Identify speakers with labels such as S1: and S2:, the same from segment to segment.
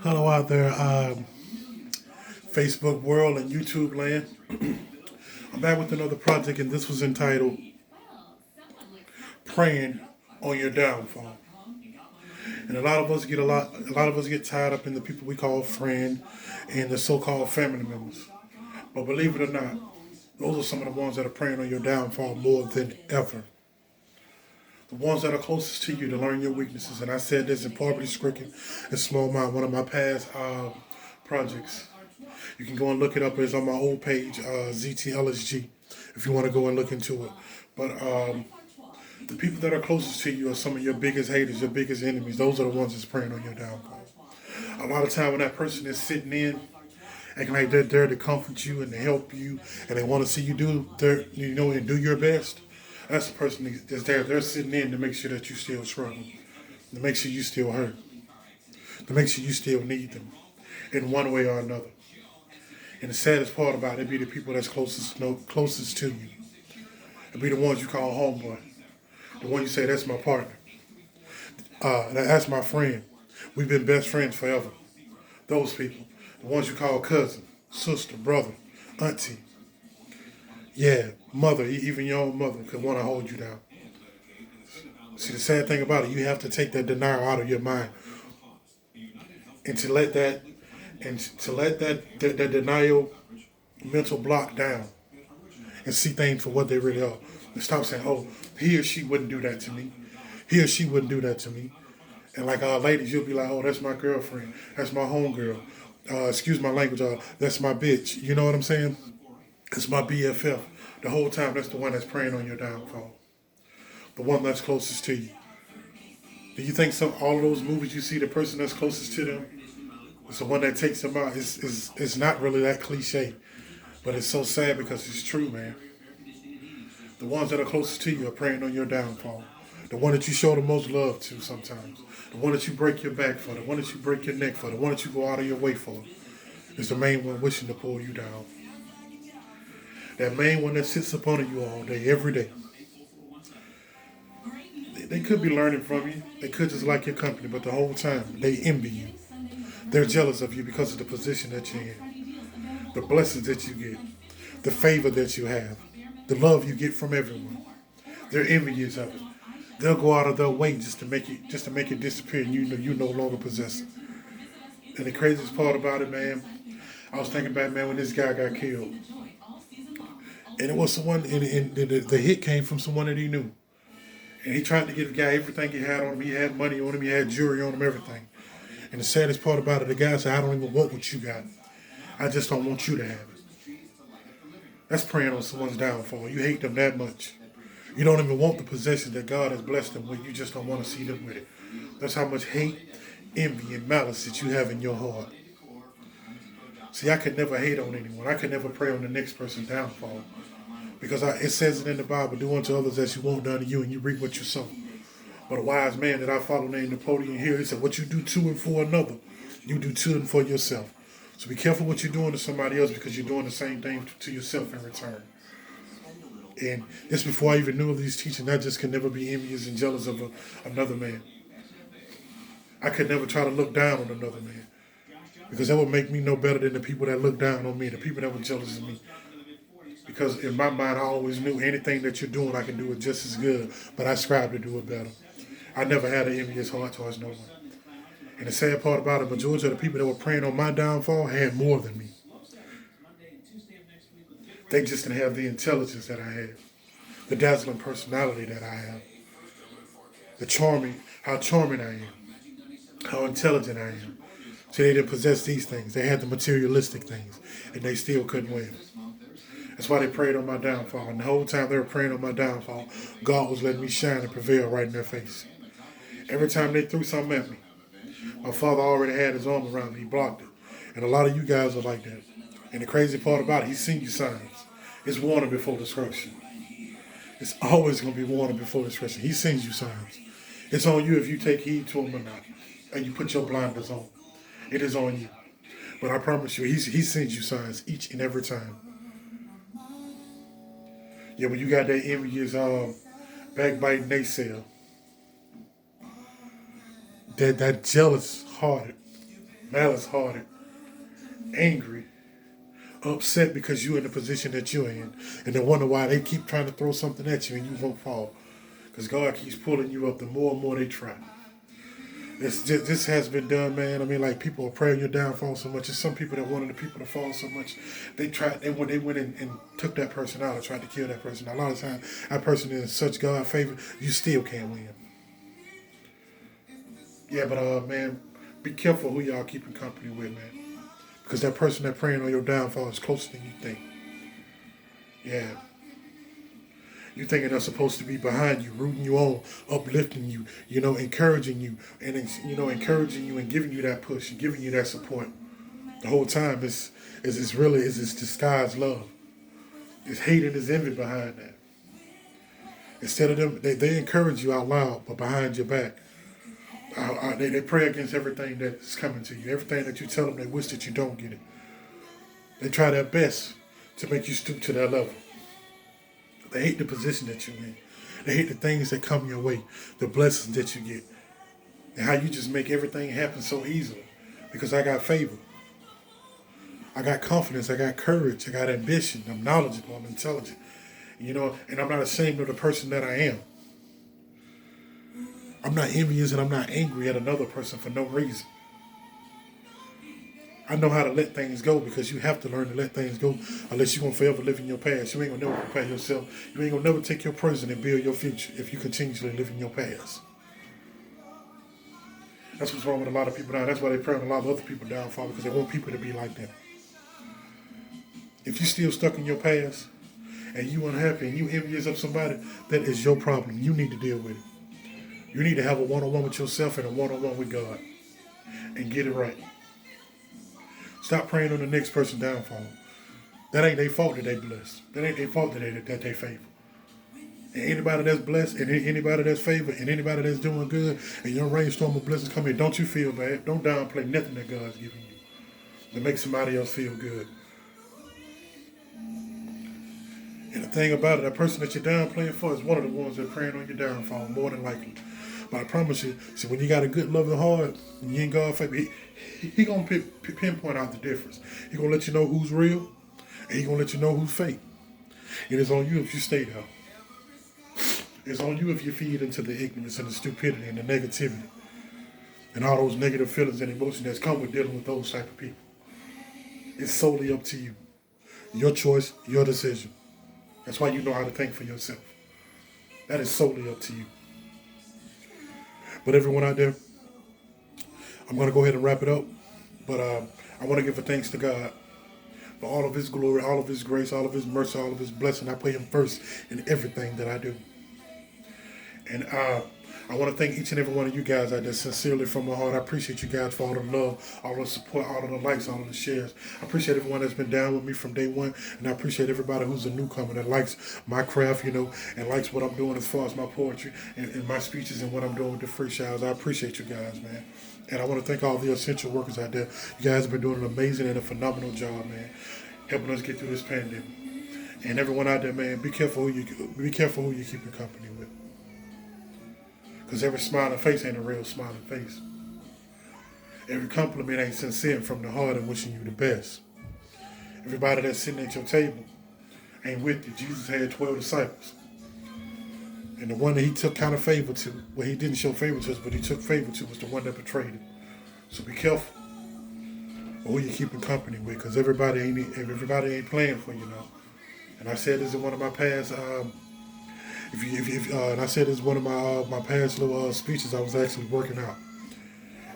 S1: Hello out there, Facebook world and YouTube land. I'm back with another project, and this was entitled "Praying on Your Downfall." And a lot of us get tied up in the people we call friend and the so-called family members. But believe it or not, those are some of the ones that are praying on your downfall more than ever. The ones that are closest to you to learn your weaknesses. And I said this in Poverty Stricken and Small Mind, one of my past projects. You can go and look it up. It's on my old page, ZTLSG, if you want to go and look into it. But the people that are closest to you are some of your biggest haters, your biggest enemies. Those are the ones that's praying on your downfall. A lot of time when that person is sitting in, acting like they're there to comfort you and to help you, and they want to see you and do your best. That's the person that's there. They're sitting in to make sure that you still struggle, to make sure you still hurt, to make sure you still need them in one way or another. And the saddest part about it be the people that's closest to you. It be the ones you call homeboy, the one you say that's my partner, that's my friend. We've been best friends forever. Those people, the ones you call cousin, sister, brother, auntie, yeah, mother, even your own mother could want to hold you down. See, the sad thing about it, you have to take that denial out of your mind and to let that denial mental block down and see things for what they really are. And stop saying, oh, he or she wouldn't do that to me. He or she wouldn't do that to me. And like ladies, you'll be like, oh, that's my girlfriend. That's my homegirl. Excuse my language, that's my bitch. You know what I'm saying? That's my BFF. The whole time, that's the one that's preying on your downfall. The one that's closest to you. Do you think all of those movies you see, the person that's closest to them is the one that takes them out? It's not really that cliche, but it's so sad because it's true, man. The ones that are closest to you are preying on your downfall. The one that you show the most love to sometimes. The one that you break your back for. The one that you break your neck for. The one that you go out of your way for. Is the main one wishing to pull you down. That main one that sits up under you all day, every day. They could be learning from you. They could just like your company, but the whole time they envy you. They're jealous of you because of the position that you're in, the blessings that you get, the favor that you have, the love you get from everyone. They're envious of it. They'll go out of their way just to make it disappear, and you no longer possess it. And the craziest part about it, man, I was thinking back, man, when this guy got killed, and it was someone, and the hit came from someone that he knew, and he tried to give the guy everything he had on him. He had money on him, he had jewelry on him, everything. And the saddest part about it, the guy said, "I don't even want what you got. I just don't want you to have it." That's preying on someone's downfall. You hate them that much. You don't even want the possessions that God has blessed them with. You just don't want to see them with it. That's how much hate, envy, and malice that you have in your heart. See, I could never hate on anyone. I could never pray on the next person's downfall. Because it says it in the Bible, do unto others as you want done to you, and you reap what you sow. But a wise man that I follow named Napoleon Hill, he said, what you do to and for another, you do to and for yourself. So be careful what you're doing to somebody else because you're doing the same thing to yourself in return. And this before I even knew of these teachings, I just could never be envious and jealous of another man. I could never try to look down on another man because that would make me no better than the people that look down on me, the people that were jealous of me. Because in my mind, I always knew anything that you're doing, I can do it just as good, but I strive to do it better. I never had an envious heart towards no one. And the sad part about it, majority of the people that were praying on my downfall had more than me. They just didn't have the intelligence that I have, the dazzling personality that I have, how charming I am, how intelligent I am. So they didn't possess these things. They had the materialistic things, and they still couldn't win. That's why they prayed on my downfall. And the whole time they were praying on my downfall, God was letting me shine and prevail right in their face. Every time they threw something at me, my father already had his arm around me. He blocked it. And a lot of you guys are like that. And the crazy part about it, he's seen you signs. It's warning before destruction. It's always going to be warning before destruction. He sends you signs. It's on you if you take heed to him or not. And you put your blinders on. It is on you. But I promise you, he sends you signs each and every time. Yeah, when you got that envious backbiting naysayer, that jealous heart, malice-hearted, angry, upset because you're in the position that you're in, and they wonder why they keep trying to throw something at you and you won't fall. Because God keeps pulling you up the more and more they try. This has been done, man. I mean, like, people are praying your downfall so much. There's some people that wanted the people to fall so much. They went in and took that person out or tried to kill that person. A lot of times, that person is in such God favor, you still can't win. Yeah, but man, be careful who y'all keeping company with, man. Because that person that praying on your downfall is closer than you think. Yeah. You thinking they're supposed to be behind you, rooting you on, uplifting you, encouraging you, and encouraging you and giving you that push and giving you that support. The whole time it's disguised love. It's hate and it's envy behind that. Instead of them, they encourage you out loud, but behind your back, they pray against everything that's coming to you. Everything that you tell them, they wish that you don't get it. They try their best to make you stoop to their level. They hate the position that you're in. They hate the things that come your way, the blessings that you get, and how you just make everything happen so easily. Because I got favor. I got confidence. I got courage. I got ambition. I'm knowledgeable. I'm intelligent. And I'm not ashamed of the person that I am. I'm not envious and I'm not angry at another person for no reason. I know how to let things go, because you have to learn to let things go, unless you're going to forever live in your past. You ain't going to never prepare yourself. You ain't going to never take your present and build your future if you continuously live in your past. That's what's wrong with a lot of people now. That's why they pray on a lot of other people downfall, because they want people to be like them. If you're still stuck in your past and you unhappy and you envious of somebody, that is your problem. You need to deal with it. You need to have a one-on-one with yourself and a one-on-one with God and get it right. Stop praying on the next person's downfall. That ain't their fault that they blessed. That ain't their fault that they favor. And anybody that's blessed and anybody that's favored and anybody that's doing good and your rainstorm of blessings come in, don't you feel bad. Don't downplay nothing that God's giving you to make somebody else feel good. And the thing about it, that person that you're downplaying for is one of the ones that are praying on your downfall, more than likely. But I promise you, see, when you got a good, loving heart, and you ain't God favor, he gonna pinpoint out the difference. He gonna let you know who's real, and he gonna let you know who's fake. And it's on you if you stay there. It's on you if you feed into the ignorance and the stupidity and the negativity and all those negative feelings and emotions that come with dealing with those type of people. It's solely up to you. Your choice, your decision. That's why you know how to think for yourself. That is solely up to you. But everyone out there, I'm going to go ahead and wrap it up. But I want to give a thanks to God for all of his glory, all of his grace, all of his mercy, all of his blessing. I put him first in everything that I do. And I want to thank each and every one of you guys out there sincerely from my heart. I appreciate you guys for all the love, all the support, all of the likes, all of the shares. I appreciate everyone that's been down with me from day one. And I appreciate everybody who's a newcomer that likes my craft, and likes what I'm doing as far as my poetry and my speeches and what I'm doing with the freestyles. I appreciate you guys, man. And I want to thank all the essential workers out there. You guys have been doing an amazing and a phenomenal job, man, helping us get through this pandemic. And everyone out there, man, be careful who you're keeping company with. Because every smiling face ain't a real smiling face. Every compliment ain't sincere from the heart and wishing you the best. Everybody that's sitting at your table ain't with you. Jesus had 12 disciples. And the one that he took kind of favor to, well, he didn't show favor to us, but he took favor to, was the one that betrayed him. So be careful who you're keeping company with, because everybody ain't playing for you now. And I said this in one of my past and I said this is one of my past little speeches I was actually working out.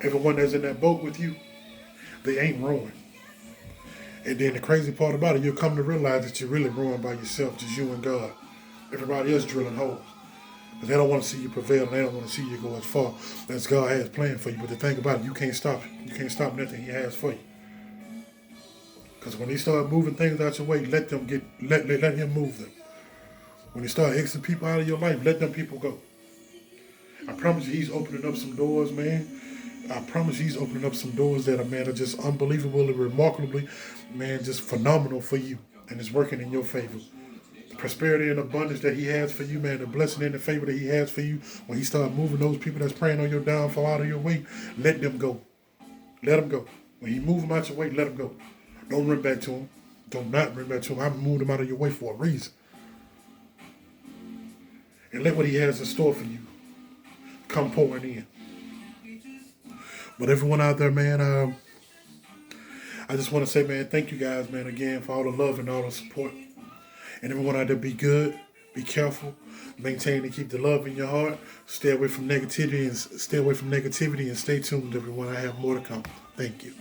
S1: Everyone that's in that boat with you, they ain't ruined. And then the crazy part about it, you'll come to realize that you're really ruined by yourself, just you and God. Everybody else drilling holes. Because they don't want to see you prevail, and they don't want to see you go as far as God has planned for you. But the thing about it, you can't stop it. You can't stop nothing he has for you. Because when he start moving things out your way, let him move them. When he start exiting people out of your life, let them people go. I promise you, he's opening up some doors, man. I promise you, he's opening up some doors that are just unbelievably, remarkably, man, just phenomenal for you. And it's working in your favor. The prosperity and abundance that he has for you, man, the blessing and the favor that he has for you, when he start moving those people that's praying on your downfall out of your way, let them go. Let them go. When he move him out your way, let him go. Don't run back to him. Don't not run back to him. I moved him out of your way for a reason. And let what he has in store for you come pouring in. But everyone out there, man, I just want to say, man, thank you guys, man, again, for all the love and all the support. And everyone out there, be good, be careful, maintain and keep the love in your heart. Stay away from negativity and stay tuned, everyone. I have more to come. Thank you.